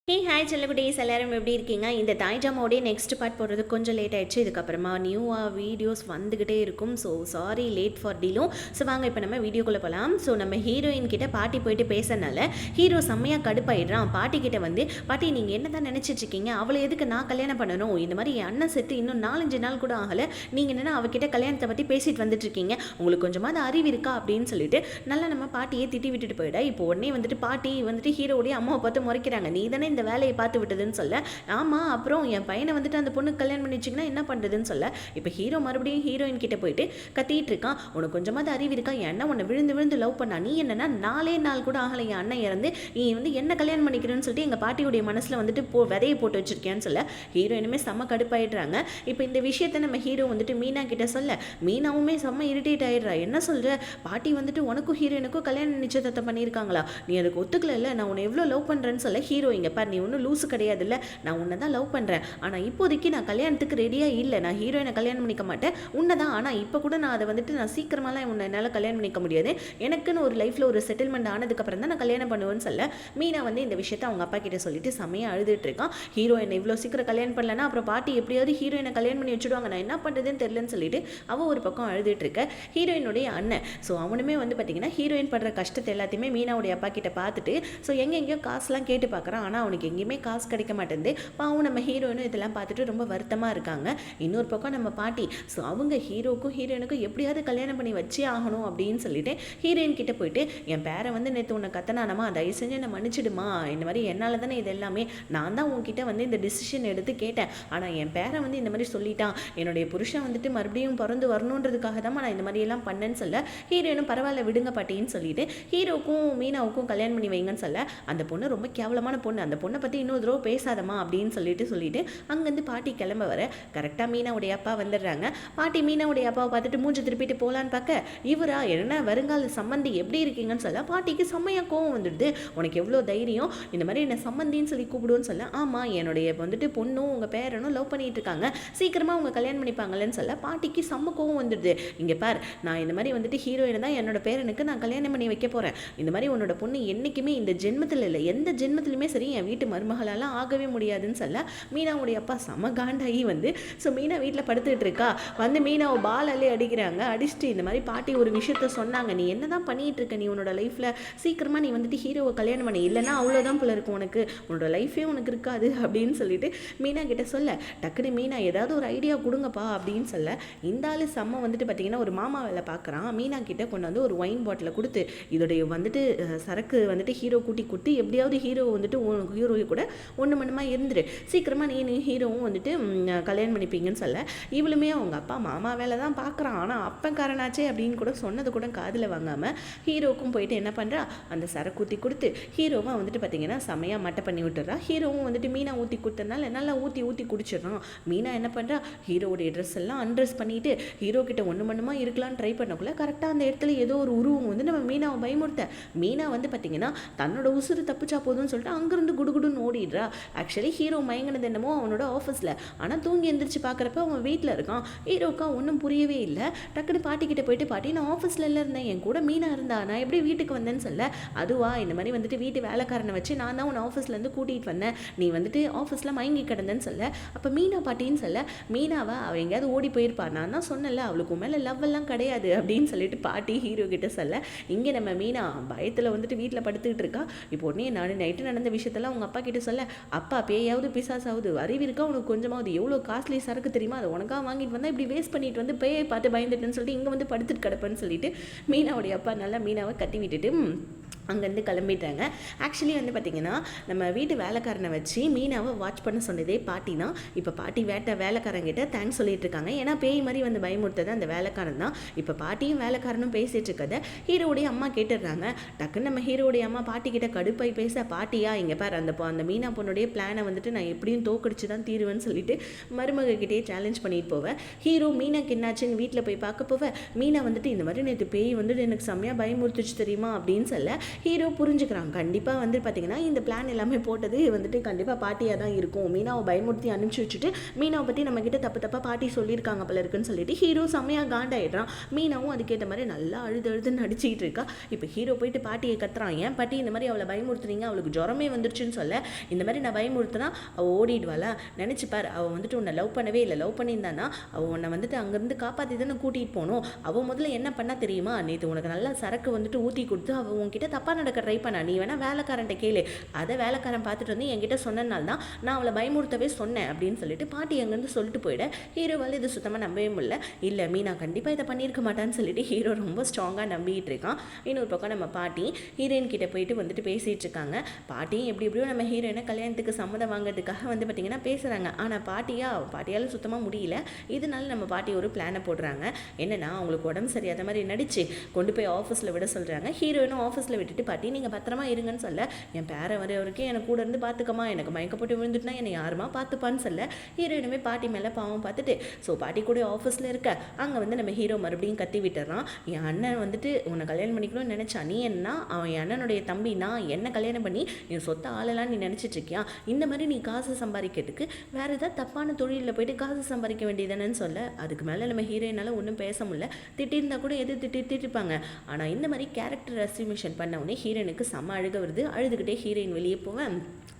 Hey hi செல்லகுட்டீஸ் எல்லாரும் எப்படி இருக்கீங்க? இந்த தாய் ஜாமாவோடைய நெக்ஸ்ட் பார்ட் போடுறதுக்கு கொஞ்சம் லேட் ஆயிடுச்சு. இதுக்கப்புறமா நியூவாக வீடியோஸ் வந்துக்கிட்டே இருக்கும். ஸோ சாரி லேட் ஃபார் டீலும். ஸோ வாங்க இப்போ நம்ம வீடியோக்குள்ளே போகலாம். ஸோ நம்ம ஹீரோயின் கிட்ட பாட்டி போயிட்டு பேசுறதுனால ஹீரோ செம்மையாக கடுப்பாயிடுறான். பாட்டி கிட்ட வந்து, பாட்டி நீங்கள் என்ன தான் நினச்சிட்ருக்கீங்க? அவளை எதுக்கு நான் கல்யாணம் பண்ணணும்? இந்த மாதிரி என் அண்ணன் செத்து இன்னும் 4-5 நாள் கூட ஆகலை. நீங்கள் என்னென்னா அவகிட்ட கல்யாணத்தை பற்றி பேசிட்டு வந்துட்டுருக்கீங்க. உங்களுக்கு கொஞ்சமாவது அறிவு இருக்கா அப்படின்னு சொல்லிட்டு நல்லா நம்ம பாட்டியை திட்டி விட்டுட்டு போயிடா. இப்போ உடனே வந்துட்டு பாட்டி வந்துட்டு ஹீரோடைய அம்மாவை பார்த்து முறைக்கிறாங்க. நீ தானே இந்த வேலையை பார்த்து விட்டதுன்னு சொல்ல, ஆமாம் அப்புறம் என் பையனை வந்துட்டு அந்த பொண்ணு கல்யாணம் பண்ணி வச்சிங்கன்னா என்ன பண்ணுறதுன்னு சொல்ல, இப்போ ஹீரோ மறுபடியும் ஹீரோயின் கிட்ட போயிட்டு கத்திட்டு இருக்கான். உனக்கு கொஞ்சமாவது அறிவு இருக்கா? என் அண்ணன் உன்னை விழுந்து விழுந்து லவ் பண்ணா. நீ என்னன்னா 4 நாள் கூட ஆகலை என் அண்ணன் இறந்து, நீ வந்து என்ன கல்யாணம் பண்ணிக்கிறேன்னு சொல்லிட்டு எங்கள் பாட்டியுடைய மனசில் வந்துட்டு விதையை போட்டு வச்சிருக்கேன்னு சொல்ல, ஹீரோயினுமே செம்ம கடுப்பாயிடுறாங்க. இப்போ இந்த விஷயத்தை நம்ம ஹீரோ வந்துட்டு மீனா கிட்ட சொல்ல, மீனாவுமே செம்ம இரிட்டேட் ஆயிடுறா. என்ன சொல்கிற? பாட்டி வந்துட்டு உனக்கும் ஹீரோயினுக்கும் கல்யாணம் நிச்சயத்தை பண்ணியிருக்காங்களா? நீ அதுக்கு ஒத்துக்கல இல்லை, நான் உன்னை எவ்வளோ லவ் பண்ணுறேன்னு சொல்ல, ஹீரோ இங்கே பாரு நீ ஒன்றும் லூஸு கிடையாது இல்லை, நான் உன்னை தான் லவ் பண்ணுறேன். ஆனால் இப்போதைக்கு நான் கல்யாணத்துக்கு ரெடியாக இல்லை, நான் ஹீரோயினை கல்யாணம் பண்ணிக்க மாட்டேன் உன்னை தான். ஆனால் இப்போ கூட நான் அதை வந்துட்டு நான் சீக்கிரமாலாம் உன்னை என்னால் கல்யாணம் பண்ணிக்க முடியாது, எனக்குன்னு ஒரு லைஃப்பில் ஒரு செட்டில்மெண்ட் ஆனதுக்கப்புறம் தான் நான் கல்யாணம் பண்ணுவேன்னு சொல்ல, மீனா வந்து இந்த விஷயத்தை அவங்க அப்பா கிட்ட சொல்லிட்டு செம்மையாக அழுதுட்டு இருக்கான். ஹீரோயினை இவ்வளோ சீக்கிரம் கல்யாணம் பண்ணலன்னா அப்புறம் பாட்டி எப்படியாவது ஹீரோயினை கல்யாணம் பண்ணி வச்சுடுவாங்க, நான் என்ன பண்ணுறதுன்னு தெரியலன்னு சொல்லிட்டு அவள் ஒரு பக்கம் அழுதுட்டு இருக்க. ஹீரோயினுடைய அண்ணன் ஸோ அவனுமே வந்து பார்த்தீங்கன்னா ஹீரோயின் படுற கஷ்டத்தை எல்லாத்தையுமே மீனாவுடைய அப்பா கிட்ட பார்த்துட்டு ஸோ எங்கெங்கேயோ காசுலாம் கேட்டு பார்க்குறான். ஆனால் அவனுக்கு எங்கேயுமே காசு கிடைக்க மாட்டேங்குது. பாவம் நம்ம ஹீரோயினும் இதெல்லாம் பார்த்துட்டு ரொம்ப வருத்தமாக இருக்காங்க. இன்னொரு பக்கம் நம்ம பாட்டி ஸோ அவங்க ஹீரோக்கும் ஹீரோயினுக்கும் எப்படியாவது கல்யாணம் பண்ணி வச்சே ஆகணும் அப்படின்னு சொல்லிட்டு ஹீரோயின் கிட்ட போயிட்டு, என் பேரை வந்து நேற்று உன்னை கத்தனானமா, தயவு செஞ்சு என்னை மன்னிச்சிடுமா, இந்த மாதிரி என்னால் தானே இது எல்லாமே, நான் தான் உன்கிட்ட வந்து இந்த டிசிஷன் எடுத்து கேட்டேன், ஆனால் என் பேரை வந்து இந்த மாதிரி சொல்லிட்டான், என்னுடைய புருஷன் வந்துட்டு மறுபடியும் பிறந்து வரணுன்றதுக்காக தான் நான் இந்த மாதிரி எல்லாம் பண்ணேன்னு சொல்ல, ஹீரோயினும் பரவாயில்ல விடுங்க பாட்டின்னு சொல்லிட்டு ஹீரோக்கும் மீனாவுக்கும் கல்யாணம் பண்ணி வைங்கன்னு சொல்ல, அந்த பொண்ணு ரொம்ப கேவலமான பொண்ணு, அந்த பொண்ணை பற்றி இன்னொரு தடவை பேசாதமா அப்படின்னு சொல்லிட்டு அங்கேருந்து பாட்டி கிளம்ப வர கரெக்டாக மீனாவுடைய அப்பா வந்துடுறாங்க. பாட்டி மீனாவுடைய அப்பாவை பார்த்துட்டு மூஞ்சி திருப்பிட்டு போகலான்னு பார்க்க, இவரா என்ன வருங்கால சம்மந்தி எப்படி இருக்கீங்கன்னு சொல்ல, பாட்டிக்கு செம்மையாக கோவம் வந்துடுது. உனக்கு எவ்வளோ தைரியம் இந்த மாதிரி என்ன சம்மந்தின்னு சொல்லி கூப்பிடுவோன்னு சொல்ல, ஆமாம் என்னுடைய வந்துட்டு பொண்ணும் உங்கள் பேரனும் லவ் பண்ணிட்டு இருக்காங்க, சீக்கிரமாக அவங்க கல்யாணம் பண்ணிப்பாங்களேன்னு சொல்ல, பாட்டிக்கு செம்ம கோவம் வந்துடுது. இங்கே பார், நான் இந்த மாதிரி வந்துட்டு ஹீரோயினை தான் என்னோட பேரனுக்கு நான் கல்யாணம் பண்ணி வைக்க போகிறேன், இந்த மாதிரி உன்னோட பொண்ணு என்றைக்குமே இந்த ஜென்மத்தில் இல்லை எந்த ஜென்மத்திலுமே சரி என் வீட்டு மருமகளாலாம் ஆகவே முடியாதுன்னு சொல்ல, மீனாவுடைய அப்பா செம காண்டாகி வந்து ஸோ மீனா வீட்டில் படுத்துக்கிட்டு இருக்கா. வந்து மீனாவை பாலாலே அடிக்கிறாங்க. அடிச்சுட்டு இந்த மாதிரி பாட்டி ஒரு விஷயத்த சொன்னாங்க, நீ என்ன தான் பண்ணிகிட்டு இருக்க, நீ உன்னோட லைஃப்பில் சீக்கிரமாக நீ வந்துட்டு ஹீரோவை கல்யாணம் பண்ணி, இல்லைன்னா அவ்வளோதான் போல இருக்கும் உனக்கு, உன்னோட லைஃபே உனக்கு இருக்காது அப்படின்னு சொல்லிட்டு மீனா கிட்ட சொல்ல, டக்குனு மீனா ஏதாவது ஒரு ஐடியா கொடுங்கப்பா அப்படின்னு சொல்ல, இந்த ஆள் செம்ம வந்துட்டு பார்த்தீங்கன்னா ஒரு மாமா வேலை பார்க்குறான். மீனா கிட்ட கொண்டு வந்து ஒரு ஒயின் பாட்டிலை கொடுத்து, இதோடைய வந்துட்டு சரக்கு வந்துட்டு ஹீரோ கூட்டி கொடுத்து எப்படியாவது ஹீரோ வந்துட்டு ஹீரோ கூட ஒன்று மணமாக இருந்துரு, சீக்கிரமாக நீ ஹீரோவும் வந்துட்டு கல்யாணம் பண்ணிப்பீங்கன்னு சொல்ல, இவளுமே அவங்க அப்பா மாமா வேலை தான் பார்க்குறான், ஆனால் அப்பங்காரனாச்சே அப்படின்னு கூட சொன்னது கூட காதில் வாங்காமல் ஹீரோவுக்கும் போயிட்டு என்ன பண்ணுறா, அந்த சரக்கு ஊற்றி கொடுத்து ஹீரோவை வந்துட்டு பார்த்தீங்கன்னா செமையாக மட்டை பண்ணி விட்டுறா. ஹீரோவும் வந்துட்டு மீனா ஊற்றி கொடுத்ததுனால நல்லா ஊற்றி குடிச்சிடறான். மீனா என்ன பண்ணுறா, ஹீரோவுடைய ட்ரெஸ் எல்லாம் அன்ட்ரெஸ் பண்ணிவிட்டு ஹீரோ கிட்ட ஒன்று மண்ணுமா இருக்கலான்னு ட்ரை பண்ணக்குள்ள கரெக்டாக அந்த இடத்துல ஏதோ ஒரு உருவம் வந்து நம்ம மீனாவை பயமுறுத்த, மீனா வந்து பார்த்தீங்கன்னா தன்னோட உசுறு தப்பிச்சா போதும்னு சொல்லிட்டு அங்கேருந்து குடுகுடுன்னு ஓடிடுறா. ஆக்சுவலி ஹீரோ மயங்கினது என்னமோ அவனோட ஆஃபீஸில், ஆனால் தூங்கி எந்திரிச்சு பார்க்குறப்ப அவன் வீட்டில் இருக்கான். ஹீரோக்கா ஒன்றும் புரியவே இல்லை. டக்குனு பாட்டிக்கிட்ட போயிட்டு, பாட்டி நான் ஆஃபீஸில் இருந்தேன், என் கூட மீனா இருந்தா, நான் எப்படி வீட்டுக்கு வந்தேன்னு சொல்ல, அதுவா இந்த மாதிரி வந்துட்டு வீட்டு வேலைக்காரனை வச்சு நான் தான் உன் ஆஃபீஸ்லேருந்து கூட்டிகிட்டு வந்தேன், நீ வந்துட்டு ஆஃபீஸில் மயங்கி கிடந்தேன்னு சொல்ல, அப்போ மீனா பாட்டின்னு சொல்ல, மீனாவை அவள் எங்கேயாவது ஓடி போயிருப்பா, நான் தான் சொன்னல அவளுக்கு மேலே லவ் எல்லாம் கிடையாது அப்படின்னு சொல்லிட்டு பாட்டி ஹீரோ கிட்ட சொல்ல, இங்கே நம்ம மீனா பயத்தில் வந்துட்டு வீட்டில் படுத்துக்கிட்டு இருக்கா. இப்போ உடனே நான் நைட்டு நடந்த விஷயத்தெல்லாம் அவங்க அப்பா கிட்ட சொல்ல, அப்பா பேயாவது பிசாசாவது அறிவு இருக்கா உனக்கு கொஞ்சமாவது, எவ்வளோ காஸ்ட்லி சரக்கு தெரியுமா, அதை உனக்காக வாங்கிட்டு வந்தால் இப்படி வேஸ்ட் பண்ணிட்டு வந்து பேயை பார்த்து பயந்துட்டுன்னு சொல்லிட்டு இங்கே வந்து படுத்துட்டு கிடப்பேன்னு சொல்லிட்டு மீனாவுடைய அப்பா நல்லா மீனாவை கட்டி விட்டுட்டு அங்கேருந்து கிளம்பிட்டாங்க. ஆக்சுவலி வந்து பார்த்திங்கன்னா நம்ம வீட்டு வேலைக்காரனை வச்சு மீனாவை வாட்ச் பண்ண சொன்னதே பாட்டி தான். இப்போ பாட்டி வேலைக்காரங்கிட்ட தேங்க்ஸ் சொல்லிட்டு இருக்காங்க. ஏன்னா பேய் மாதிரி வந்து பயமுறுத்தது அந்த வேலைக்காரன் தான். இப்போ பாட்டியும் வேலைக்காரனும் பேசிகிட்டு இருக்கதை ஹீரோடைய அம்மா கேட்டுடுறாங்க. டக்குன்னு நம்ம ஹீரோடைய அம்மா பாட்டி கிட்ட கடுப்பாய் பேச, பாட்டியா இங்கே பாரு அந்த மீனா பொண்ணுடைய பிளானை வந்துட்டு நான் எப்படியும் தோக்கடிச்சு தான் தீருவேன்னு சொல்லிட்டு மருமகிட்டே சேலஞ்ச் பண்ணிட்டு போவேன். ஹீரோ மீனாக்கு என்னாச்சுன்னு வீட்டில் போய் பார்க்க போவேன். மீனா வந்துட்டு இந்த மாதிரி நேற்று பேய் வந்துட்டு எனக்கு செம்மையாக பயமுறுத்துச்சு தெரியுமா அப்படின்னு சொல்ல, ஹீரோ புரிஞ்சுக்கிறான். கண்டிப்பாக வந்து பார்த்தீங்கன்னா இந்த பிளான் எல்லாமே போட்டது வந்துட்டு கண்டிப்பாக பாட்டியாக தான் இருக்கும். மீனாவை பயமுறுத்தி அனுப்பிச்சி வச்சுட்டு மீனாவை பற்றி நம்மக்கிட்ட தப்பாக பாட்டி சொல்லியிருக்காங்க போல இருக்குன்னு சொல்லிட்டு ஹீரோ செம்மையாக காண்டாயிடுறான். மீனாவும் அதுக்கேற்ற மாதிரி நல்லா அழுது நடிச்சிக்கிட்டு இருக்கா. இப்போ ஹீரோ போயிட்டு பாட்டியை கத்துறான். ஏன் பாட்டி இந்த மாதிரி அவளை பயமுறுத்துறீங்க, அவளுக்கு ஜுரமே வந்துருச்சுன்னு சொல்ல, இந்த மாதிரி நான் பயமுறுத்தினா அவள் ஓடிடுவாளா, நினச்சிப்பார். அவள் வந்துட்டு உன்னை லவ் பண்ணவே இல்லை, லவ் பண்ணியிருந்தானா அவள் உன்னை வந்துட்டு அங்கேருந்து காப்பாற்றி தானே கூட்டிகிட்டு போகணும். அவள் முதல்ல என்ன பண்ணா தெரியுமா, நேற்று உனக்கு நல்லா சரக்கு வந்துட்டு ஊற்றி கொடுத்து அவள் உன்கிட்ட தப்பாக நடக்க ட்ரை பண்ணா. நீ வேணா வேலைக்காரன்ட்ட கேளு, அதை வேலைக்காரன் பார்த்துட்டு வந்து என்கிட்ட சொன்னனால தான் நான் அவளை பயமுறுத்தவே சொன்னேன் அப்படின்னு சொல்லிட்டு பாட்டி அங்கேருந்து சொல்லிட்டு போயிட ஹீரோவால் இது சுத்தமாக நம்பவே முடியல. இல்லை மீனா கண்டிப்பாக இதை பண்ணியிருக்க மாட்டான்னு சொல்லிட்டு ஹீரோ ரொம்ப ஸ்ட்ராங்காக நம்பிக்கிட்டு இருக்கான். இன்னொரு பக்கம் நம்ம பாட்டி ஹீரோயின் கிட்ட போயிட்டு வந்துட்டு பேசிகிட்டு இருக்காங்க. பாட்டியும் எப்படியோ நம்ம ஹீரோயினை கல்யாணத்துக்கு சம்மதம் வாங்கிறதுக்காக வந்து பார்த்திங்கன்னா பேசுகிறாங்க. ஆனால் பாட்டியால் சுத்தமாக முடியல. இதனால நம்ம பாட்டி ஒரு பிளானை போடுறாங்க. என்னென்னா அவங்களுக்கு உடம்பு சரியாத மாதிரி நடிச்சு கொண்டு போய் ஆஃபீஸில் விட சொல்கிறாங்க. ஹீரோயினும் ஆஃபீஸில் விட்டுட்டு பாட்டி நீங்கள் பத்திரமா இருங்கன்னு சொல்ல, என் பேரை வர வரைக்கும் எனக்கு கூட இருந்து பார்த்துக்கமா, எனக்கு மயக்கப்பட்டு விழுந்துட்டுனா என்னை யாருமா பார்த்துப்பான்னு சொல்ல, ஹீரோயினுமே பாட்டி மேலே பாவம் பார்த்துட்டு ஸோ பாட்டி கூட ஆஃபீஸில் இருக்க அங்கே வந்து நம்ம ஹீரோ மறுபடியும் கத்தி விட்டுறான். என் அண்ணன் வந்துட்டு உன்னை கல்யாணம் பண்ணிக்கணும்னு நினச்சா, நீ என்ன அவன் என் அண்ணனுடைய தம்பி, நான் என்ன கல்யாணம் பண்ணி என் சொத்தை ஆளலாம் நீ நினச்சிட்டு இருக்கியா, இந்த மாதிரி நீ காசு சம்பாதிக்கிறதுக்கு வேறு ஏதாவது தப்பான தொழிலில் போயிட்டு காசு சம்பாதிக்க வேண்டியதானேன்னு சொல்ல, அதுக்கு மேலே நம்ம ஹீரோயினால் ஒன்றும் பேச முடியல. திட்டிருந்தா கூட எது திட்டிருப்பாங்க. ஆனால் இந்த மாதிரி கேரக்டர் அசிமிஷன் பண்ண உடனே ஹீரோயினுக்கு செம்ம அழுக வருது. அழுதுகிட்டே ஹீரோயின் வெளியே போவேன்.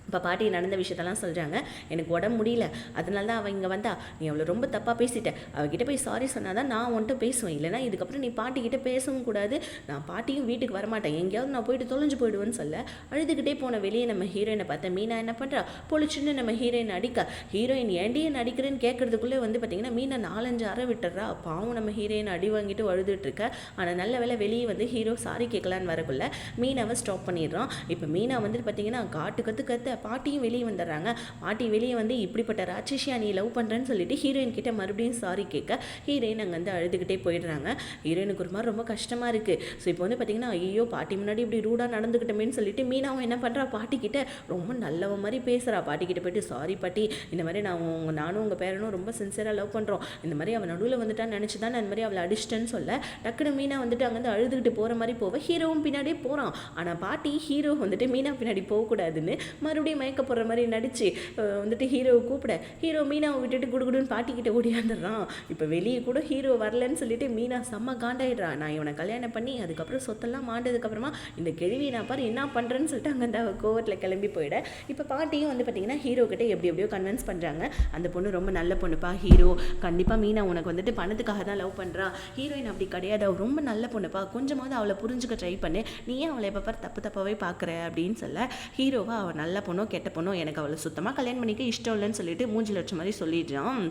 இப்போ பாட்டி நடந்த விஷயத்தெல்லாம் சொல்கிறாங்க. எனக்கு உடம்பு முடியல, அதனால தான் அவள் இங்கே வந்தா, நீ அவளை ரொம்ப தப்பாக பேசிட்ட, அவகிட்ட போய் சாரி சொன்னால் தான் நான் உன்ட்ட பேசுவேன், இல்லைனா இதுக்கப்புறம் நீ பாட்டிக்கிட்ட பேசவும் கூடாது, நான் பாட்டியும் வீட்டுக்கு வரமாட்டேன், எங்கேயாவது நான் போயிட்டு தொலைஞ்சு போயிடுவேன்னு சொல்ல, அழுதுகிட்டே போன வெளியே நம்ம ஹீரோயினை பார்த்தா மீனா என்ன பண்ணுறா, பொழிச்சுன்னு நம்ம ஹீரோயின் அடிக்க, ஹீரோயின் ஏண்டியே நடிக்கிறேன்னு கேட்கறதுக்குள்ளே வந்து பார்த்திங்கன்னா மீனா 4-5 அறை விட்டுறா. பாவம் நம்ம ஹீரோயின் அடி வாங்கிட்டு அழுதுட்டு இருக்க. ஆனால் நல்ல வேலை வெளியே வந்து ஹீரோ சாரி கேட்கலான்னு வரக்குள்ள மீனாவை ஸ்டாப் பண்ணிடுறான். இப்போ மீனா வந்துட்டு பார்த்திங்கன்னா கத்து பாட்டியும் வெளியே வந்துடுறாங்க. பாட்டி வெளியே வந்து இப்படிப்பட்ட ராட்சசியா நீ லவ் பண்ணுறேன்னு சொல்லிட்டு ஹீரோயின் கிட்ட மறுபடியும் சாரி கேட்க ஹீரோயின் அங்கே வந்து அழுதுகிட்டே போயிடுறாங்க. ஹீரோயினுக்கு ஒரு மாதிரி ரொம்ப கஷ்டமாக இருக்குது. ஸோ இப்போ வந்து பார்த்திங்கன்னா ஐயோ பாட்டி முன்னாடி இப்படி ரூடாக நடந்துக்கிட்டோமேன்னு சொல்லிட்டு மீனாவும் என்ன பண்ணுறா, பாட்டிக்கிட்ட ரொம்ப நல்லவ மாதிரி பேசுகிறா. பாட்டிக்கிட்ட போயிட்டு சாரி பாட்டி, இந்த மாதிரி நானும் உங்கள் பேரனும் ரொம்ப சின்சியராக லவ் பண்ணுறோம், இந்த மாதிரி அவன் நடுவில் வந்துட்டான்னு நினச்சி தான் அந்த மாதிரி அவளை அடிச்சிட்டேன்னு சொல்ல, டக்குனு மீனா வந்துட்டு அங்கேருந்து அழுதுகிட்டு போகிற மாதிரி போவ ஹீரோவும் பின்னாடியே போகிறான். ஆனால் பாட்டி ஹீரோ வந்துட்டு மீனா பின்னாடி போகக்கூடாதுன்னு மறுபடியும் மயக்க போடுற மாதிரி நடிச்சு வந்துட்டு ஹீரோவை கூப்பிட ஹீரோ மீனாவை விட்டுட்டு குடுகுடுன்னு பாட்டிக்கிட்ட ஓடியாந்துடுறான். இப்போ வெளியே கூட ஹீரோ வரலன்னு சொல்லிட்டு மீனா செம்ம காண்டாயிடுறா. நான் இவனை கல்யாணம் பண்ணி அதுக்கப்புறம் சொத்தெல்லாம் மாண்டதுக்கப்புறமா இந்த கேள்வி நான் பாரு என்ன பண்ணுறேன்னு சொல்லிட்டு அங்கே கோவத்தில் கிளம்பி போயிட. இப்போ பாட்டியும் வந்து பார்த்தீங்கன்னா ஹீரோ கிட்ட எப்படியோ கன்வின்ஸ் பண்ணுறாங்க. அந்த பொண்ணு ரொம்ப நல்ல பொண்ணுப்பா, ஹீரோ கண்டிப்பாக மீனா உனக்கு வந்துட்டு பணத்துக்காக தான் லவ் பண்ணுறா, ஹீரோயின் அப்படி கிடையாது, அவள் ரொம்ப நல்ல பொண்ணுப்பா, கொஞ்சமாவது அவளை புரிஞ்சுக்க ட்ரை பண்ணு, நீ ஏன் அவளை எப்போ பாரு தப்பாகவே பார்க்குற அப்படின்னு சொல்ல, ஹீரோவா அவள் நல்ல பொண்ணோ கெட்ட பொண்ணோ எனக்கு அவளை சுத்தமாக கல்யாணம் பண்ணிக்க இஷ்டம் இல்லைன்னு சொல்லிட்டு மூஞ்சில் வச்ச மாதிரி சொல்லிடுறான்.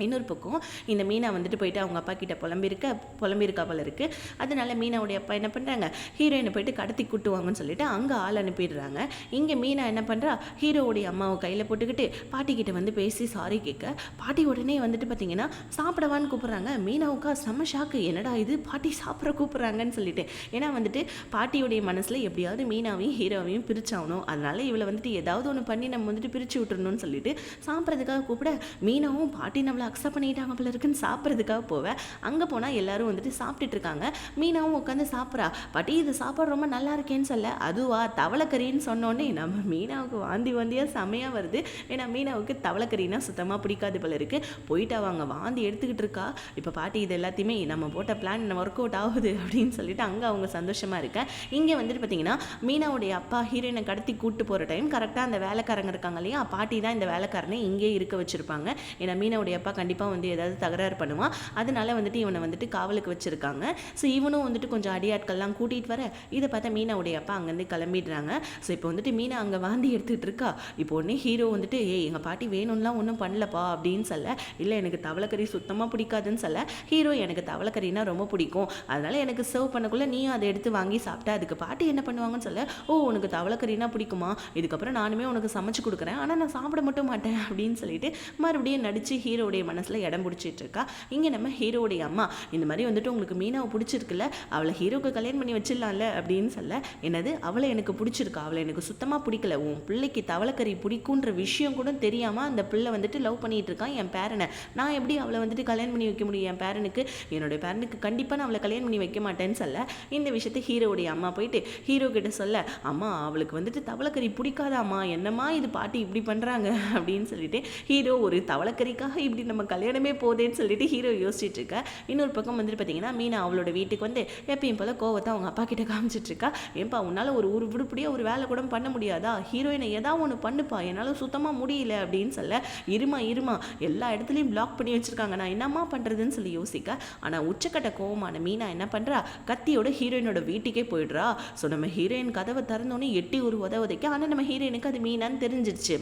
இன்னொரு பக்கம் இந்த மீனா வந்துட்டு போயிட்டு அவங்க அப்பா கிட்ட புலம்பியிருக்கா போல இருக்குது. அதனால மீனாவுடைய அப்பா என்ன பண்ணுறாங்க, ஹீரோயினை போயிட்டு கடத்தி கூட்டுவாங்கன்னு சொல்லிட்டு அங்கே ஆள் அனுப்பிடுறாங்க. இங்கே மீனா என்ன பண்ணுறா, ஹீரோவுடைய அம்மாவை கையில் போட்டுக்கிட்டு பாட்டிக்கிட்ட வந்து பேசி சாரி கேட்க, பாட்டி உடனே வந்துட்டு பார்த்தீங்கன்னா சாப்பிடவான்னு கூப்பிட்றாங்க. மீனாவுக்கா செம்ம ஷாக்கு, என்னடா இது பாட்டி சாப்பிட்ற கூப்பிட்றாங்கன்னு சொல்லிட்டு. ஏன்னா வந்துட்டு பாட்டியுடைய மனசில் எப்படியாவது மீனாவையும் ஹீரோவையும் பிரிச்சாகணும், அதனால இவளை வந்துட்டு ஏதாவது ஒன்று பண்ணி நம்ம வந்துட்டு பிரித்து விட்டுறணும்னு சொல்லிட்டு சாப்பிட்றதுக்காக கூப்பிட, மீனாவும் பாட்டி நம்மளை அக்செப்ட் பண்ணிட்டாங்க போல இருக்குன்னு சாப்பிட்றதுக்காக போவேன். அங்கே போனால் எல்லாரும் வந்துட்டு சாப்பிட்டுட்டு இருக்காங்க. மீனாவும் உட்காந்து சாப்பிட்றா. பாட்டி இது சாப்பாடு ரொம்ப நல்லா இருக்கேன்னு சொல்ல, அதுவா தவளைக்கறின்னு சொன்னோடனே நம்ம மீனாவுக்கு வாந்தியாக செமையாக வருது. ஏன்னா மீனாவுக்கு தவளைக்கறினா சுத்தமாக பிடிக்காது போல இருக்குது. போயிட்டு அவங்க வாந்தி எடுத்துக்கிட்டு இருக்கா. இப்போ பாட்டி இது எல்லாத்தையுமே நம்ம போட்ட பிளான் ஒர்க் அவுட் ஆகுது அப்படின்னு சொல்லிட்டு அங்கே அவங்க சந்தோஷமாக இருக்க. இங்கே வந்துட்டு பார்த்தீங்கன்னா மீனாவுடைய அப்பா ஹீரோயினை கடத்தி கூட்டு போகிற டைம் கரெக்டாக அந்த வேலைக்காரங்க இருக்காங்க இல்லையா, பாட்டி தான் இந்த வேலைக்காரனை இங்கே இருக்க வச்சுருப்பாங்க. ஏன்னா மீனாவுடைய அப்பா கண்டிப்பாக வந்து ஏதாவது தகராறு பண்ணுவான், அதனால வந்துட்டு இவனை வந்துட்டு காவலுக்கு வச்சுருக்காங்க. ஸோ இவனும் வந்துட்டு கொஞ்சம் அடியாட்கள்லாம் கூட்டிகிட்டு வர இதை பார்த்தா மீனாவுடைய அப்பா அங்கேருந்து கிளம்பிடுறாங்க. ஸோ இப்போ வந்துட்டு மீனா அங்கே வாந்தி எடுத்துகிட்டு இருக்கா. இப்போ உடனே ஹீரோ வந்துட்டு எங்கள் பாட்டி வேணும்லாம் ஒன்றும் பண்ணலப்பா அப்படின்னு சொல்ல, இல்லை எனக்கு தவளைக்கறி சுத்தமாக பிடிக்காதுன்னு சொல்ல, ஹீரோ எனக்கு தவளைக்கறினா ரொம்ப பிடிக்கும், அதனால எனக்கு சர்வ் பண்ணக்குள்ளே நீயும் அதை எடுத்து வாங்கி சாப்பிட்டா அதுக்கு பாட்டி என்ன பண்ணுவாங்கன்னு சொல்ல, ஓ உனக்கு தவளைக்கறினா பிடிக்குமா, இதுக்கப்புறம் நானுமே உனக்கு சமைச்சு கொடுக்குறேன், ஆனால் நான் சாப்பிட மட்டும் மாட்டேன் அப்படின்னு சொல்லிட்டு மறுபடியும் நடித்து ஹீரோடைய மனசில் இடம் பிடிச்சிட்டு இருக்கா. இங்கே நம்ம ஹீரோடைய அம்மா இந்த மாதிரி வந்துட்டு உங்களுக்கு மீனாவை பிடிச்சிருக்குல்ல, அவளை ஹீரோக்கு கல்யாணம் பண்ணி வச்சிடலாம்ல அப்படின்னு சொல்ல, என்னது அவளை எனக்கு பிடிச்சிருக்கா, அவளை எனக்கு சுத்தமாக பிடிக்கல, உன் பிள்ளைக்கு தவளைக்கறி பிடிக்குன்ற விஷயம் கூட தெரியாமல் அந்த பிள்ளை வந்துட்டு லவ் பண்ணிட்டு இருக்கான் என் பேரனை, நான் எப்படி அவளை வந்துட்டு கல்யாணம் பண்ணி வைக்க முடியும் என் பேரனுக்கு, என்னுடைய பேரனுக்கு கண்டிப்பாக நான் அவளை கல்யாணம் பண்ணி வைக்க மாட்டேன்னு சொல்ல, இந்த விஷயத்தை ஹீரோடைய அம்மா போயிட்டு ஹீரோ கிட்ட சொல்ல, அம்மா அவளுக்கு வந்துட்டு தவளைக்கறி பிடிக்காதாம்மா, என்னம்மா இது பாட்டி இப்படி பண்ணுறாங்க அப்படின்னு சொல்லிட்டு ஹீரோ ஒரு தவளைக்கறிக்காக இப்படி நம்ம கல்யாணமே போதேன்னு சொல்லிட்டு ஹீரோ யோசிச்சுட்டு இருக்கா. இன்னொரு பக்கம் வந்துட்டு பார்த்தீங்கன்னா மீனா அவளோட வீட்டுக்கு வந்து எப்பயும் போல கோவத்தை அவங்க அப்பா கிட்ட காமிச்சிட்டு இருக்கா. ஏன்பா உன்னால் ஒரு உருப்படியாக ஒரு வேலை கூட பண்ண முடியாதா, ஹீரோயினை ஏதாவது ஒன்று பண்ணுப்பா, என்னால் சுத்தமாக முடியல அப்படின்னு சொல்ல, இருமா எல்லா இடத்துலையும் பிளாக் பண்ணி வச்சிருக்காங்க, நான் என்னம்மா பண்ணுறதுன்னு சொல்லி யோசிக்க. ஆனால் உச்சக்கட்ட கோவமான மீனா என்ன பண்ணுறா, கத்தியோட ஹீரோயினோட வீட்டுக்கே போயிடுறா. ஸோ நம்ம ஹீரோயின் கதவை திறந்தோன்னே எட்டி ஒரு உதவுதைக்கு, ஆனால் நம்ம ஹீரோயினுக்கு அது மீனான்னு தெரிஞ்சிருச்சு.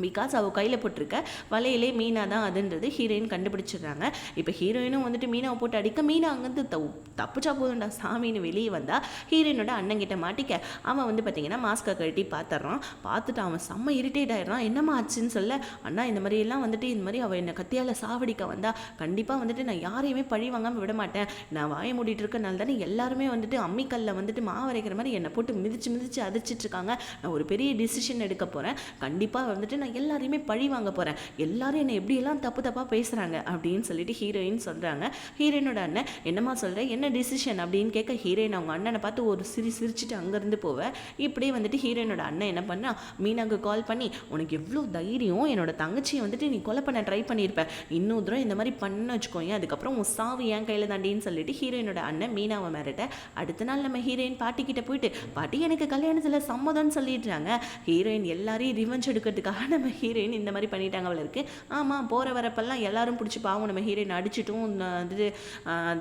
பிகாஸ் அவள் கையில் போட்டிருக்க வலையிலே மீனா தான் அதுன்றது ஹீரோயின் கண்டுபிடிச்சிடுறாங்க. இப்போ ஹீரோயினும் வந்துட்டு மீனாவை போட்டு அடிக்க, மீனா அங்கேருந்து தப்புச்சா போதும்டா சாமின்னு வெளியே வந்தா ஹீரோயினோட அண்ணங்கிட்ட மாட்டிக்க, அவன் வந்து பார்த்தீங்கன்னா மாஸ்கை கழட்டி பார்த்துட்றான். பார்த்துட்டு அவன் செம்ம இரிட்டேட் ஆகிடுறான். என்னம்மா ஆச்சுன்னு சொல்ல, அண்ணா இந்த மாதிரியெல்லாம் வந்துட்டு இந்த மாதிரி அவள் என்னை கத்தியால் சாவடிக்க வந்தா, கண்டிப்பாக வந்துட்டு நான் யாரையுமே பழி வாங்காமல் விட மாட்டேன், நான் வாயை மூடிட்டு இருக்கனால தானே எல்லாருமே வந்துட்டு அம்மிக்கல்ல வந்துட்டு மாவரைக்கிற மாதிரி என்னை போட்டு மிதிச்சு அதிர்ச்சிட்டு இருக்காங்க, நான் ஒரு பெரிய டிசிஷன் எடுக்க போகிறேன், கண்டிப்பாக வந்துட்டு நான் எல்லாரையுமே பழி வாங்க போகிறேன், எல்லாரும் என்னை எப்படியெல்லாம் தப்பாக பேசுகிறாங்க அப்படின்னு சொல்லிட்டு ஹீரோயின் சொல்கிறாங்க. ஹீரோயினோட அண்ணன் என்னம்மா சொல்கிறேன், என்ன டிசிஷன் அப்படின்னு கேட்க, ஹீரோயின் அவங்க அண்ணனை பார்த்து ஒரு சிரிச்சுட்டு அங்கேருந்து போவேன். இப்படியே வந்துட்டு ஹீரோயினோட அண்ணன் என்ன பண்ணா, மீனாவுக்கு கால் பண்ணி, உனக்கு எவ்வளோ தைரியம், என்னோட தங்கச்சியை வந்துட்டு நீ கொலை பண்ண ட்ரை பண்ணியிருப்பேன், இன்னும் தூரம் இந்த மாதிரி பண்ண வச்சுக்கோங்க, அதுக்கப்புறம் உன் சாவு என் கையில் தாண்டின்னு சொல்லிட்டு ஹீரோயினோட அண்ணன் மீனாவை மிரட்ட. அடுத்த நாள் நம்ம ஹீரோயின் பாட்டிக்கிட்ட போயிட்டு, பாட்டி எனக்கு கல்யாணத்தில் சம்மதம்னு சொல்லிடுறாங்க. ஹீரோயின் எல்லாரையும் ரிவெஞ்ச் எடுக்கிறதுக்காக நம்ம ஹீரோயின் இந்த மாதிரி பண்ணிட்டாங்க அவளை இருக்குது. ஆமாம், போகிற வரப்பெல்லாம் எல்லாரும் பிடிச்சி பாவம் நம்ம ஹீரோயின் அடிச்சிட்டும் வந்துட்டு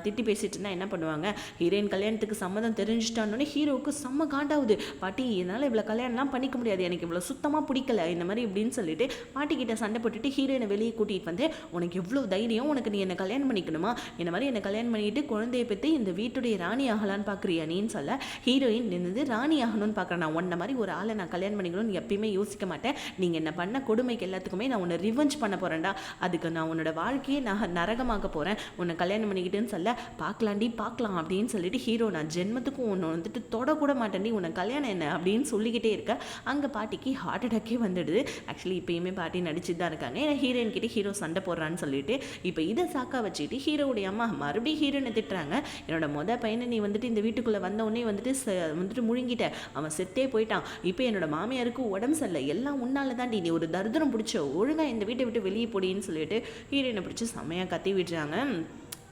திட்டி பேசிட்டு இருந்தால் என்ன பண்ணுவாங்க, ஹீரோயின் கல்யாணத்துக்கு சம்மதம் தெரிஞ்சுட்டான்னொன்னே ஹீரோவுக்கு செம்ம காண்டாகுது, பாட்டி என்னால் இவ்வளோ கல்யாணம்லாம் பண்ணிக்க முடியாது, எனக்கு இவ்வளோ சுத்தமாக பிடிக்கல இந்த மாதிரி இப்படின்னு சொல்லிட்டு பாட்டிக்கிட்ட சண்டை போட்டுட்டு ஹீரோயினை வெளியே கூட்டிகிட்டு வந்து, உனக்கு எவ்வளோ தைரியம், உனக்கு நீ என்னை கல்யாணம் பண்ணிக்கணுமா, இந்த மாதிரி என்னை கல்யாணம் பண்ணிட்டு குழந்தைய பற்றி இந்த வீட்டுடைய ராணி ஆகலான்னு பார்க்குறியா நீன்னு சொல்ல, ஹீரோயின் நின்று ராணி ஆகணும்னு பார்க்குறேன், நான் உன்ன மாதிரி ஒரு ஆளை நான் கல்யாணம் பண்ணிக்கணும்னு எப்பயுமே யோசிக்க மாட்டேன், நீங்கள் என்ன பண்ண கொடுமைக்கு எல்லாத்துக்குமே நான் உன்னை ரிவெஞ்ச் பண்ண போகிறேன்டா, அதுக்கு நான் உன்னோட வாழ்க்கையை நான் நரகமாக்க போகிறேன், உன்னை கல்யாணம் பண்ணிக்கிட்டுன்னு சொல்ல, பார்க்கலாம் அப்படின்னு சொல்லிட்டு ஹீரோ, நான் ஜென்மத்துக்கும் உன்னை வந்துட்டு தொடக்கூட மாட்டேன்டி, உன்னை கல்யாணம் என்ன அப்படின்னு சொல்லிக்கிட்டே இருக்க. அங்கே பாட்டிக்கு ஹார்ட் அட்டாக்கே வந்துடுது. ஆக்சுவலி இப்போயுமே பாட்டி நடிச்சுட்டு தான் இருக்காங்க, ஏன்னா ஹீரோயின் கிட்டே ஹீரோ சண்டை போடுறான்னு சொல்லிட்டு. இப்போ இதை சாக்கா வச்சுட்டு ஹீரோவுடைய அம்மா மறுபடியும் ஹீரோனை திட்டுறாங்க, என்னோட பையனை நீ வந்துட்டு இந்த வீட்டுக்குள்ளே வந்தவுடனே வந்துட்டு முழுங்கிட்ட, அவன் செத்தே போயிட்டான், இப்போ என்னோட மாமியாருக்கு உடம்பு சரியில்லை, எல்லாம் உன்னால தாண்டி, நீ ஒரு தரித்திரம் பிடிச்ச, ஒழுங்காக இந்த வீட்டை விட்டு வெளியே போடின்னு சொல்லிட்டு ஹீரோயினை பிடிச்சி செம்மையாக கத்தி விடுறாங்க.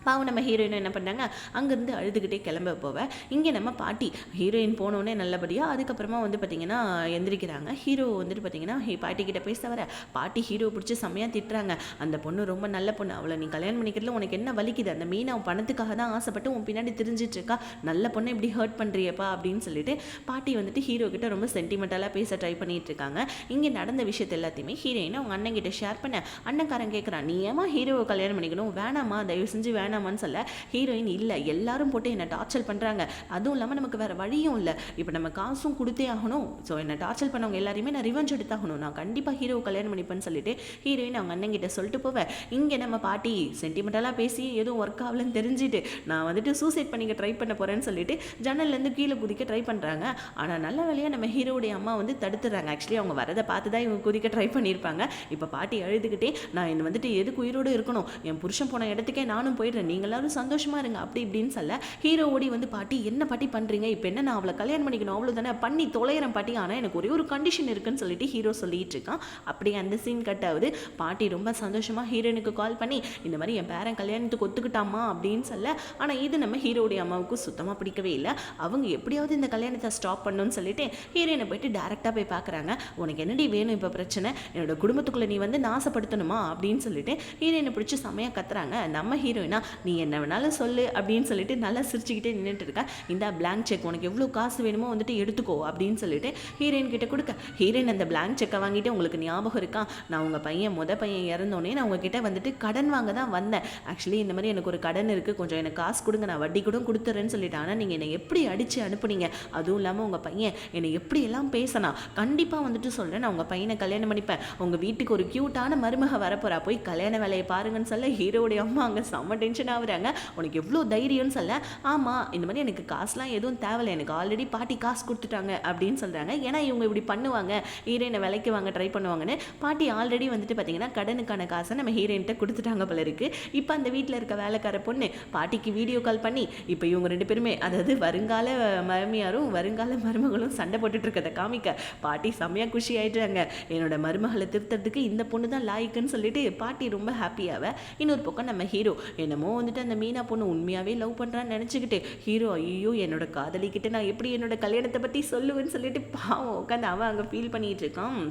பாவம் நம்ம ஹீரோயின் என்ன பண்ணுறாங்க, அங்கேருந்து அழுதுகிட்டே கிளம்ப போவேன். இங்கே நம்ம பாட்டி ஹீரோயின் போனோடனே நல்லபடியாக அதுக்கப்புறமா வந்து பார்த்திங்கன்னா எந்திரிக்கிறாங்க. ஹீரோ வந்துட்டு பார்த்திங்கன்னா பாட்டிக்கிட்ட பேச வர, பாட்டி ஹீரோ பிடிச்சி செம்மையாக திட்டுறாங்க, அந்த பொண்ணு ரொம்ப நல்ல பொண்ணு, அவளை நீ கல்யாணம் பண்ணிக்கிறதுல உனக்கு என்ன வலிக்குது, அந்த மீனை அவன் பணத்துக்காக தான் ஆசைப்பட்டு உன் பின்னாடி தெரிஞ்சிட்ருக்கா, நல்ல பொண்ணை இப்படி ஹர்ட் பண்ணுறியப்பா அப்படின்னு சொல்லிட்டு பாட்டி வந்துட்டு ஹீரோ கிட்ட ரொம்ப சென்டிமெண்டலாக பேச ட்ரை பண்ணிட்டு இருக்காங்க. இங்கே நடந்த விஷயத்தை எல்லாத்தையுமே ஹீரோயின் அவங்க அண்ணன் கிட்ட ஷேர் பண்ண, அண்ணன்காரன் கேட்குறான், நீ ஏமா ஹீரோவை கல்யாணம் பண்ணிக்கணும், வேணாமா தயவு செஞ்சு வேணாமான்னு சொல்ல, ஹீரோயின் இல்லை எல்லாரும் போட்டு என்னை டார்ச்சர் பண்ணுறாங்க, அதுவும் இல்லாமல் நமக்கு வேறு வழியும் இல்லை, இப்போ நம்ம காசும் கொடுத்தே ஆகணும், ஸோ என்னை டார்ச்சர் பண்ணவங்க எல்லாரையுமே நான் ரிவெஞ்ச் எடுத்தாகணும், நான் கண்டிப்பாக ஹீரோவை கல்யாணம் பண்ணிப்பேன்னு சொல்லிட்டு ஹீரோயின் அவங்க அண்ணன் கிட்ட சொல்லிட்டு போவேன். இங்கே நம்ம பாட்டி சென்டிமெண்டலாக பேசி எதுவும் ஒர்க் ஆகலன்னு தெரிஞ்சுட்டு நான் வந்துட்டு சூசைட் பண்ணிக்க ட்ரை பண்ண போகிறேன்னு சொல்லிட்டு ஜன்னல்லேருந்து கீழே குதிக்க ட்ரை பண்ணுறாங்க. ஆனால் நல்ல வேலையாக நம்ம ஹீரோடைய அம்மா வந்து தடுத்துறாங்க. ஆக்சுவலி அவங்க வரதை பார்த்து தான் இவங்க குதிக்க ட்ரை பண்ணியிருப்பாங்க. இப்போ பாட்டி அழுதுகிட்டே, நான் என்ன வந்துட்டு எதுக்கு உயிரோடு இருக்கணும், என் புருஷன் போன இடத்துக்கே நானும் போயிடுறேன், நீங்களாம் சந்தோஷமா இருங்க அப்படி இப்படின்னு சொல்ல, ஹீரோ ஓடி வந்து, பாட்டி என்ன பாட்டி பண்றீங்க, இப்போ என்ன நான் அவளை கல்யாணம் பண்ணிக்கணும் அவ்வளவுதானே, பண்ணி தொலைகிறேன் பாட்டி, ஆனால் எனக்கு ஒரே ஒரு கண்டிஷன் இருக்குன்னு சொல்லிட்டு ஹீரோ சொல்லிட்டு இருக்கான். அப்படியே அந்த சீன் கட் ஆகுது. பாட்டி ரொம்ப சந்தோஷமா ஹீரோனுக்கு கால் பண்ணி, இந்த மாதிரி என் பேரன் கல்யாணத்துக்கு ஒத்துக்கிட்டாமா அப்படின்னு சொல்ல, ஆனால் இது நம்ம ஹீரோடைய அம்மாவுக்கு சுத்தமாக பிடிக்கவே இல்லை. அவங்க எப்படியாவது இந்த கல்யாணத்தை ஸ்டாப் பண்ணணும்னு சொல்லிட்டு ஹீரோயினை போயிட்டு டேரெக்டாக போய் பார்க்குறாங்க. உனக்கு என்னடி வேணும் இப்போ பிரச்சனை, என்னோட குடும்பத்துக்குள்ளே நீ வந்து நாசப்படுத்தணுமா அப்படின்னு சொல்லிட்டு ஹீரோயினை பிடிச்சி செம்மையாக கத்துறாங்க. நம்ம ஹீரோயினா, நீ என்ன வேணாலும் சொல்லு அப்படின்னு சொல்லிட்டு நல்லா சிரிச்சுக்கிட்டே நின்றுட்டு இருக்கா. இந்த பிளாங்க் செக் உனக்கு எவ்வளோ காசு வேணுமோ வந்துட்டு எடுத்துக்கோ அப்படின்னு சொல்லிட்டு ஹீரோயின் கிட்ட கொடுக்க, ஹீரோயின் அந்த பிளாங்க் செக்கை வாங்கிட்டு, உங்களுக்கு ஞாபகம் இருக்கா, நான் உங்கள் பையன் இறந்தோடனே நான் உங்ககிட்ட வந்துட்டு கடன் வாங்க தான் வந்தேன். ஆக்சுவலி இந்த மாதிரி எனக்கு ஒரு கடன் இருக்குது, கொஞ்சம் எனக்கு காசு கொடுங்க, நான் வட்டி கூட கொடுத்துறேன்னு சொல்லிட்டு. ஆனால் நீங்கள் என்னை எப்படி அடித்து அனுப்புனீங்க, அதுவும் இல்லாமல் உங்கள் பையன் என்னை எப்படி எல்லாம் பேசினா, கண்டிப்பாக வந்துட்டு சொல்கிறேன், நான் உங்கள் பையனை கல்யாணம் பண்ணிப்பேன், உங்கள் வீட்டுக்கு ஒரு க்யூட்டான மருமக வரப்போறா, போய் கல்யாண வேலையை பாருங்கன்னு சொல்ல ஹீரோடைய அம்மா அங்கே செம்ம டென்ஷன் ஆகுறாங்க. உனக்கு எவ்வளோ தைரியம்னு சொல்ல, ஆமாம் இந்த மாதிரி எனக்கு காசுலாம் எதுவும் தேவையில்லை, எனக்கு ஆல்ரெடி பாட்டி காசு கொடுத்துட்டாங்க அப்படின்னு சொல்கிறாங்க. ஏன்னா இவங்க இப்படி பண்ணுவாங்க, ஹீரோயினை விலைக்கு வாங்க ட்ரை பண்ணுவாங்கன்னு பாட்டி ஆல்ரெடி வந்துட்டு பார்த்தீங்கன்னா கடனுக்கான காசை நம்ம ஹீரோயின்கிட்ட கொடுத்துட்டாங்க போல இருக்கு. இப்போ அந்த வீட்டில் இருக்க வேலைக்கார பொண்ணு பாட்டிக்கு வீடியோ கால் பண்ணி இப்போ இவங்க 2 பேருமே, அதாவது வருங்கால மாமியாரும் வருங்கால மருமகளும் சண்டை போட்டுட்டு இருக்கதை காமிக்க பாட்டி செம்மையாக குஷி ஆயிட்டாங்க. என்னோட மருமகளை திருத்தறதுக்கு இந்த பொண்ணு தான் லாய்க்குன்னு சொல்லிட்டு பாட்டி ரொம்ப ஹாப்பியாவ. இன்னொரு பக்கம் நம்ம ஹீரோ என்னமோ வந்துட்டு அந்த மீனா பொண்ணு உண்மையாகவே லவ் பண்ணுறான்னு நினச்சிக்கிட்டு ஹீரோ ஐயோ என்னோட காதலிக்கிட்ட நான் எப்படி என்னோட கல்யாணத்தை பற்றி சொல்லுவேன்னு சொல்லிட்டு பாவம் உட்காந்து அவன் அங்கே ஃபீல் பண்ணிட்டு இருக்கான்.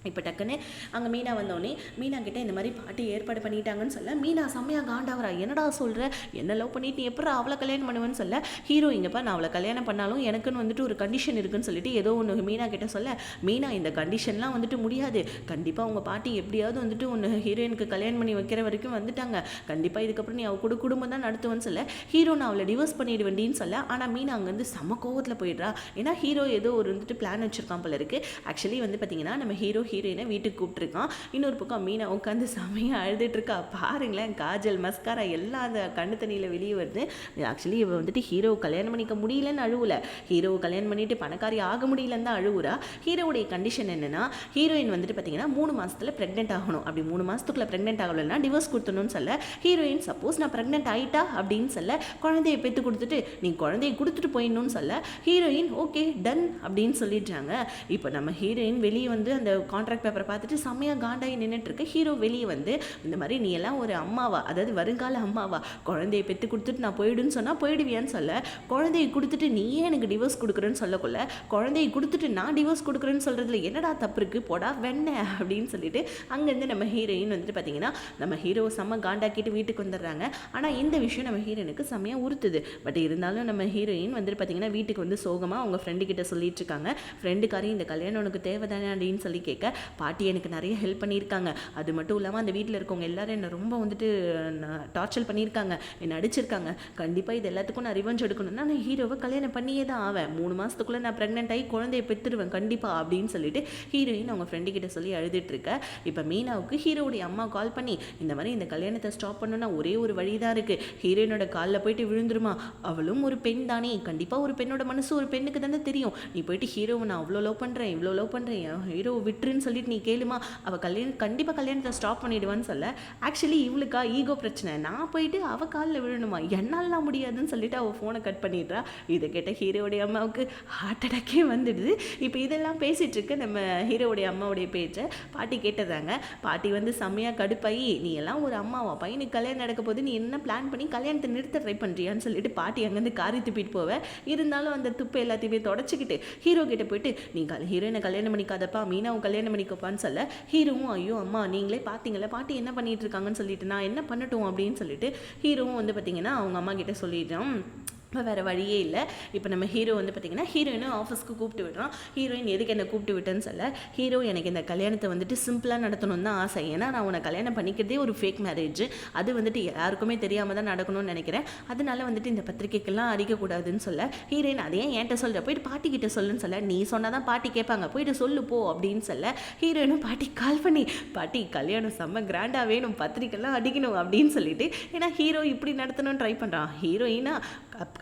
இப்போ டக்குன்னு அங்கே மீனா வந்தோடனே மீனா கிட்டே இந்த மாதிரி பாட்டி ஏற்பாடு பண்ணிட்டாங்கன்னு சொல்ல மீனா செம்மையாக காண்டாவரா, என்னடா சொல்கிற, என்ன லவ் பண்ணிட்டு நீ எப்போ அவளை கல்யாணம் பண்ணுவேன்னு சொல்ல ஹீரோ இங்கேப்பா நான் அவளை கல்யாணம் பண்ணாலும் எனக்குன்னு வந்துட்டு ஒரு கண்டிஷன் இருக்குன்னு சொல்லிட்டு ஏதோ ஒன்று மீனா கிட்ட சொல்ல, மீனா இந்த கண்டிஷன்லாம் வந்துட்டு முடியாது, கண்டிப்பாக உங்கள் பாட்டி எப்படியாவது வந்துட்டு ஒன்று ஹீரோயினுக்கு கல்யாணம் பண்ணி வைக்கிற வரைக்கும் வந்துட்டாங்க, கண்டிப்பாக இதுக்கப்புறம் நீ அவள் குடும்பம் தான் நடத்துவேன்னு சொல்ல ஹீரோ நான் அவளை டிவோர்ஸ் பண்ணிடுவேண்டின்னு சொல்ல. ஆனால் மீனா அங்கேருந்து செம்ம கோவத்தில் போயிடுறா. ஏன்னா ஹீரோ ஏதோ ஒரு வந்துட்டு பிளான் வச்சுருக்கான் போல இருக்குது. ஆக்சுவலி வந்து பார்த்தீங்கன்னா நம்ம ஹீரோயினை வீட்டுக்கு கூப்பிட்டுருக்கான். இன்னொரு பக்கம் மீனா உட்காந்து செமையாக அழுதுட்டு இருக்கா. பாருங்களேன் காஜல் மஸ்காரா எல்லாம் அந்த கண்ணு தண்ணியில் வெளியே வருது. ஆக்சுவலி இவ வந்துட்டு ஹீரோ கல்யாணம் பண்ணிக்க முடியலன்னு அழுவல, ஹீரோ கல்யாணம் பண்ணிட்டு பணக்காரி ஆக முடியலன்னு தான் அழுவுறா. ஹீரோவுடைய கண்டிஷன் என்னன்னா ஹீரோயின் வந்துட்டு பார்த்தீங்கன்னா 3 மாதத்தில் ப்ரெக்னென்ட் ஆகணும், அப்படி 3 மாதத்துக்குள்ளே ப்ரெக்னென்ட் ஆகலைன்னா டிவோர்ஸ் கொடுத்தணும்னு சொல்ல ஹீரோயின் சப்போஸ் நான் ப்ரெக்னென்ட் ஆகிட்டா அப்படின்னு சொல்ல குழந்தையை பெற்று கொடுத்துட்டு நீ குழந்தையை கொடுத்துட்டு போயிடணும்னு சொல்ல ஹீரோயின் ஓகே டன் அப்படின்னு சொல்லிடுறாங்க. இப்போ நம்ம ஹீரோயின் வெளியே வந்து அந்த கான்ட்ராக்ட் பேப்பரை பார்த்துட்டு செம்மையாக காண்டாகி நின்றுட்டு இருக்க. ஹீரோ வெளியே வந்து இந்த மாதிரி நீ எல்லாம் ஒரு அம்மாவா, அதாவது வருங்கால அம்மாவா, குழந்தையை பெற்று கொடுத்துட்டு நான் போயிடுன்னு சொன்னால் போயிடுவியான்னு சொல்ல குழந்தையை கொடுத்துட்டு நீயே எனக்கு டிவோர்ஸ் கொடுக்குறேன்னு சொல்லக்குள்ள குழந்தையை கொடுத்துட்டு நான் டிவோர்ஸ் கொடுக்குறேன்னு சொல்கிறதுல என்னடா தப்பு இருக்குது, போடா வெண்ண அப்படின்னு சொல்லிட்டு அங்கேருந்து நம்ம ஹீரோயின் வந்துட்டு பார்த்தீங்கன்னா நம்ம ஹீரோ செம்ம காண்டாக்கிட்டு வீட்டுக்கு வந்துடுறாங்க. ஆனால் இந்த விஷயம் நம்ம ஹீரோயினுக்கு செம்மையாக உறுத்துது. பட் இருந்தாலும் நம்ம ஹீரோயின் வந்துட்டு பார்த்தீங்கன்னா வீட்டுக்கு வந்து சோகமாக அவங்க ஃப்ரெண்டு கிட்ட சொல்லிட்டு இருக்காங்க. ஃப்ரெண்டுக்காரி இந்த கல்யாணம் உனக்கு தேவைதானே அப்படின்னு சொல்லி கேட்க பாட்டி எனக்கு நிறைய ஹெல்ப் பண்ணியிருக்காங்க, அது மட்டும் இல்லாமல் அந்த வீட்டில் இருக்கவங்க எல்லாரும் என்னை ரொம்ப வந்துட்டு டார்ச்சர் பண்ணியிருக்காங்க, என்னை அடிச்சிருக்காங்க, கண்டிப்பாக இது எல்லாத்துக்கும் நான் ரிவெஞ்ச் எடுக்கணும்னா நான் ஹீரோவை கல்யாணம் பண்ணியே தான் ஆவேன், 3 மாதத்துக்குள்ளே நான் ப்ரெக்னென்ட் ஆகி குழந்தைய பெற்றுருவேன் கண்டிப்பாக அப்படின்னு சொல்லிட்டு ஹீரோயின் அவங்க ஃப்ரெண்டு கிட்ட சொல்லி அழுதுட்டு இருக்க. இப்போ மீனாவுக்கு ஹீரோவுடைய அம்மா கால் பண்ணி இந்த மாதிரி இந்த கல்யாணத்தை ஸ்டாப் பண்ணணும்னா ஒரே ஒரு வழி தான் இருக்குது, ஹீரோயினோட காலில் போயிட்டு விழுந்துருமா, அவளும் ஒரு பெண் தானே, கண்டிப்பாக ஒரு பெண்ணோட மனசு ஒரு பெண்ணுக்கு தானே தெரியும், நீ போயிட்டு ஹீரோவை நான் அவ்வளோ லவ் பண்ணுறேன் இவ்வளோ லவ் பண்ணுறேன் ஹீரோவை விட்டுருன்னு சொல்லிட்டு நீ கேளுமா, அவள் கண்டிப்பாக கல்யாணத்தை ஸ்டாப் பண்ணிடுவான்னு சொல்ல ஆக்சுவலி இவளுக்கா ஈகோ பிரச்சனை, நான் போயிட்டு அவள் காலில் விழணுமா, என்னாலாம் முடியாதுன்னு சொல்லிட்டு அவள் ஃபோனை கட் பண்ணிடுறா. இதை கேட்ட ஹீரோடைய அம்மாவுக்கு ஹார்ட் அட்டாக்கே வந்துடுது. இப்போ இதெல்லாம் பேசிகிட்டு இருக்க நம்ம ஹீரோடைய அம்மாவுடைய பேச்சை பாட்டி கேட்டுறாங்க. பாட்டி வந்து செம்மையாக கடுப்பாயி நீ எல்லாம் ஒரு அம்மாவா, பையனுக்கு கல்யாணம் நடக்க போது நீ என்ன பிளான் பண்ணி கல்யாணத்தை நிறுத்த ட்ரை பண்ணுறியான்னு சொல்லிட்டு பாட்டி அங்கேருந்து காரி துப்பிட்டு போவேன். இருந்தாலும் அந்த துப்பை எல்லாத்தையுமே தொடச்சிக்கிட்டு ஹீரோ கிட்ட போயிட்டு நீ ஹீரோயினை கல்யாணம் பண்ணிக்காதப்பா, மீனாவும் கல்யாணம் பண்ணிக்கப்பான்னு சொல்ல ஹீரோவும் ஐயோ அம்மா நீங்களே பார்த்தீங்களா பாட்டி என்ன பண்ணிட்டு இருக்காங்கன்னு சொல்லிட்டு நான் என்ன பண்ணட்டும் அப்படின்னு சொல்லிட்டு ஹீரோவும் வந்து பார்த்தீங்கன்னா அவங்க அம்மா கிட்ட சொல்லிடுறான். இப்போ வேறு வழியே இல்லை. இப்போ நம்ம ஹீரோ வந்து பார்த்திங்கன்னா ஹீரோயினும் ஆஃபீஸ்க்கு கூப்பிட்டு விடுறான். ஹீரோயின் எதுக்கு என்னை கூப்பிட்டு விட்டேன்னு சொல்ல ஹீரோ எனக்கு இந்த கல்யாணத்தை வந்துட்டு சிம்பிளாக நடத்தணும்னு தான் ஆசை, ஏன்னா நான் உன்னை கல்யாணம் பண்ணிக்கிறதே ஒரு ஃபேக் மேரேஜ், அது வந்துட்டு யாருக்குமே தெரியாமல் தான் நடக்கணும்னு நினைக்கிறேன், அதனால வந்துட்டு இந்த பத்திரிக்கைக்கெல்லாம் அடிக்கக்கூடாதுன்னு சொல்ல ஹீரோயின் அதையே என்கிட்ட சொல்கிற போயிட்டு பாட்டிக்கிட்ட சொல்லுன்னு சொல்ல நீ சொன்னால் தான் பாட்டி கேட்பாங்க போயிட்டு சொல்லு போ அப்படின்னு சொல்ல ஹீரோயினும் பாட்டி கால் பண்ணி பாட்டி கல்யாணம் செம்ம கிராண்டாக வேணும் பத்திரிக்கைலாம் அடிக்கணும் அப்படின்னு சொல்லிட்டு ஏன்னா ஹீரோ இப்படி நடத்தணும்னு ட்ரை பண்ணுறான், ஹீரோயினா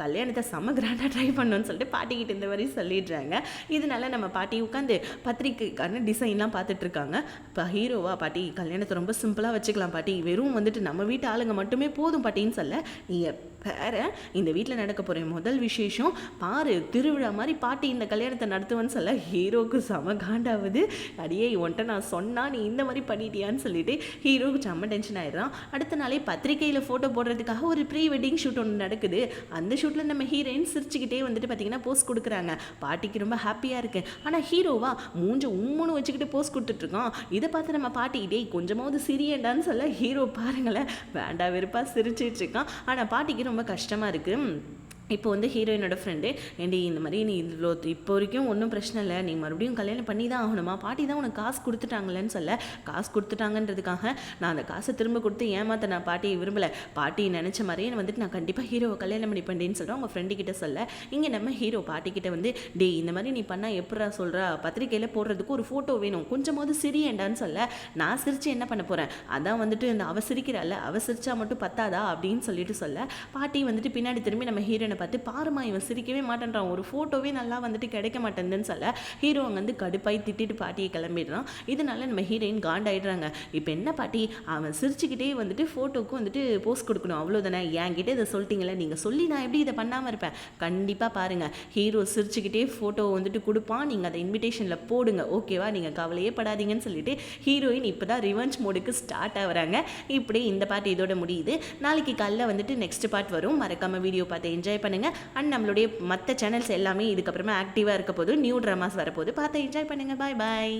கல்யாணத்தை செம்ம கிராண்டாக ட்ரை பண்ணணும்னு சொல்லிட்டு பாட்டிக்கிட்ட இந்த மாதிரி சொல்லிடுறாங்க. இதனால நம்ம பாட்டி உட்காந்து பத்திரிக்கைக்கான டிசைன்லாம் பார்த்துட்ருக்காங்க. இப்போ ஹீரோவா பாட்டி கல்யாணத்தை ரொம்ப சிம்பிளாக வச்சுக்கலாம் பாட்டி, வெறும் வந்துட்டு நம்ம வீட்டு ஆளுங்க மட்டுமே போதும் பாட்டின்னு சொல்ல நீங்கள் வேற இந்த வீட்டில் நடக்க போகிற முதல் விசேஷம் பாரு, திருவிழா மாதிரி பாட்டி இந்த கல்யாணத்தை நடத்துவேன்னு சொல்ல ஹீரோவுக்கு செம காண்டாவது. அடியே உன்ட்ட நான் சொன்னா நீ இந்த மாதிரி பண்ணிட்டியான்னு சொல்லிட்டு ஹீரோவுக்கு செம்ம டென்ஷன் ஆயிடுறான். அடுத்த நாளே பத்திரிக்கையில் ஃபோட்டோ போடுறதுக்காக ஒரு ப்ரீ வெட்டிங் ஷூட் ஒன்று நடக்குது. அந்த ஷூட்டில் நம்ம ஹீரோயின் சிரிச்சுக்கிட்டே வந்துட்டு பார்த்தீங்கன்னா போஸ்ட் கொடுக்குறாங்க. பாட்டிக்கு ரொம்ப ஹாப்பியாக இருக்கு. ஆனால் ஹீரோவா மூஞ்ச உம்முன்னு வச்சுக்கிட்டு போஸ்ட் கொடுத்துட்ருக்கான். இதை பார்த்து நம்ம பாட்டி டேய் கொஞ்சமாவது சிரியேண்டான்னு சொல்ல ஹீரோ பாருங்களேன் வேண்டா வெறுப்பா சிரிச்சிட்டு இருக்கான். ஆனால் பாட்டிக்கு ரொம்ப கஷ்டமாக இருக்குது. இப்போ வந்து ஹீரோயினோட ஃப்ரெண்டு ஏண்டி இந்த மாதிரி நீ இவ்வளோ இப்போ வரைக்கும் ஒன்றும் பிரச்சனை இல்லை, நீ மறுபடியும் கல்யாணம் பண்ணி தான் ஆகணுமா, பாட்டி தான் உனக்கு காசு கொடுத்துட்டாங்களேன்னு சொல்ல காசு கொடுத்துட்டாங்கன்றதுக்காக நான் அந்த காசை திரும்ப கொடுத்து ஏமாத்த நான் பாட்டியை விரும்பலை, பாட்டி நினச்ச மாதிரியே வந்துட்டு நான் கண்டிப்பாக ஹீரோவை கல்யாணம் பண்ணி பண்ணேன்னு சொல்கிறேன் அவங்க ஃப்ரெண்டுக்கிட்ட சொல்ல. இங்கே நம்ம ஹீரோ பாட்டிக்கிட்ட வந்து டே இந்த மாதிரி நீ பண்ணால் எப்படா சொல்கிறா, பத்திரிக்கையில் போடுறதுக்கு ஒரு ஃபோட்டோ வேணும், கொஞ்சமாவது சிரியேண்டான்னு சொல்ல நான் சிரித்து என்ன பண்ண போகிறேன், அதான் வந்துட்டு இந்த அவ சிரிக்கிறாள் அவ சிரிச்சா மட்டும் பத்தாதா அப்படின்னு சொல்லிட்டு சொல்ல பாட்டி வந்துட்டு பின்னாடி திரும்பி நம்ம ஹீரோனை பார்த்து பாருமா இவன் சிரிக்கவே மாட்டேன்றான், ஒரு ஃபோட்டோவே நல்லா வந்துட்டு கிடைக்க மாட்டேங்குதுன்னு சொல்ல ஹீரோ அங்கே வந்து கடுப்பாய் திட்டிட்டு பாட்டியை கிளம்பிடுறான். இதனால நம்ம ஹீரோயின் காண்டாயிடுறாங்க. இப்போ என்ன பாட்டி அவன் சிரிச்சுக்கிட்டே வந்துட்டு ஃபோட்டோக்கும் வந்துட்டு போஸ்ட் கொடுக்கணும் அவ்வளோதானே, என்கிட்ட இதை சொல்லிட்டீங்களே, நீங்கள் சொல்லி நான் எப்படி இதை பண்ணாமல் இருப்பேன், கண்டிப்பாக பாருங்கள் ஹீரோ சிரிச்சுக்கிட்டே ஃபோட்டோ வந்துட்டு கொடுப்பான், நீங்கள் அதை இன்விடேஷனில் போடுங்க ஓகேவா, நீங்கள் கவலையே படாதீங்கன்னு சொல்லிட்டு ஹீரோயின் இப்போ தான் ரிவெஞ்ச் மோடுக்கு ஸ்டார்ட் ஆகுறாங்க. இப்படி இந்த பாட்டு இதோட முடியுது. நாளைக்கு காலைல வந்துட்டு நெக்ஸ்ட் பார்ட் வரும். மறக்காமல் வீடியோ பார்த்து என்ஜாய் பண்ணுங்கள். அண்ட் நம்மளுடைய மற்ற சேனல்ஸ் எல்லாமே இதுக்கப்புறமா ஆக்டிவாக இருக்க போது, நியூ ட்ராமாஸ் வரப்போது பார்த்து என்ஜாய் பண்ணுங்கள். பாய் பாய்.